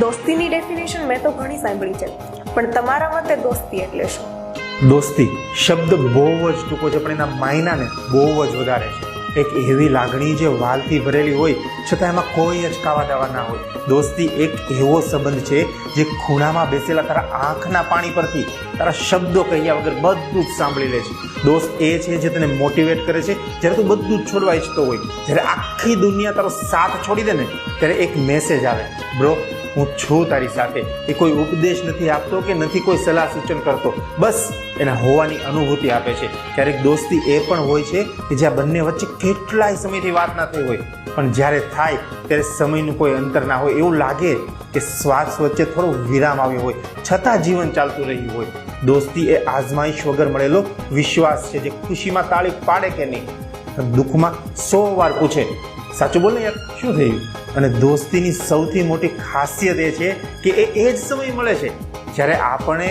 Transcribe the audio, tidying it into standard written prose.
દોસ્તીની definition મેં તો ઘણી સાંભળી છે, પણ તમારા મતે દોસ્તી એટલે શું? દોસ્તી શબ્દ બહુ જ ટૂંકો છે, પણ એના માયનાને બહુ જ વધારે છે. એક એવી લાગણી જે વાલથી ભરેલી હોય છતાં એમાં કોઈ જ કાવા દાવા ના હોય. દોસ્તી એક એવો સંબંધ છે જે ખૂણામાં બેસેલા તારા આંખના પાણી પરથી તારા શબ્દો કહ્યા વગર બધું જ સાંભળી લે છે. દોસ્ત એ છે જે તને મોટિવેટ કરે છે જ્યારે તું બધું જ છોડવા ઈચ્છતો હોય. જ્યારે આખી દુનિયા તારો સાથ છોડી દે ને ત્યારે એક મેસેજ આવે, બ્રો હું છું તારી સાથે. એ કોઈ ઉપદેશ નથી આપતો કે નથી કોઈ સલાહ સૂચન કરતો, બસ એના હોવાની અનુભૂતિ આપે છે. ક્યારેક દોસ્તી એ પણ હોય છે કે જ્યાં બંને વચ્ચે કેટલાય સમયથી વાત ના થઈ હોય, પણ જ્યારે થાય ત્યારે સમયનું કોઈ અંતર ના હોય. એવું લાગે કે શ્વાસ વચ્ચે થોડો વિરામ આવ્યો હોય છતાં જીવન ચાલતું રહ્યું હોય. દોસ્તી એ આજમાઈશ વગર મળેલો વિશ્વાસ છે જે ખુશીમાં તાળી પાડે કે નહીં, દુઃખમાં 100 વાર પૂછે સાચું બોલ ને યાર શું થયું. અને દોસ્તીની સૌથી મોટી ખાસિયત એ છે કે એ જ સમય મળે છે જ્યારે આપણે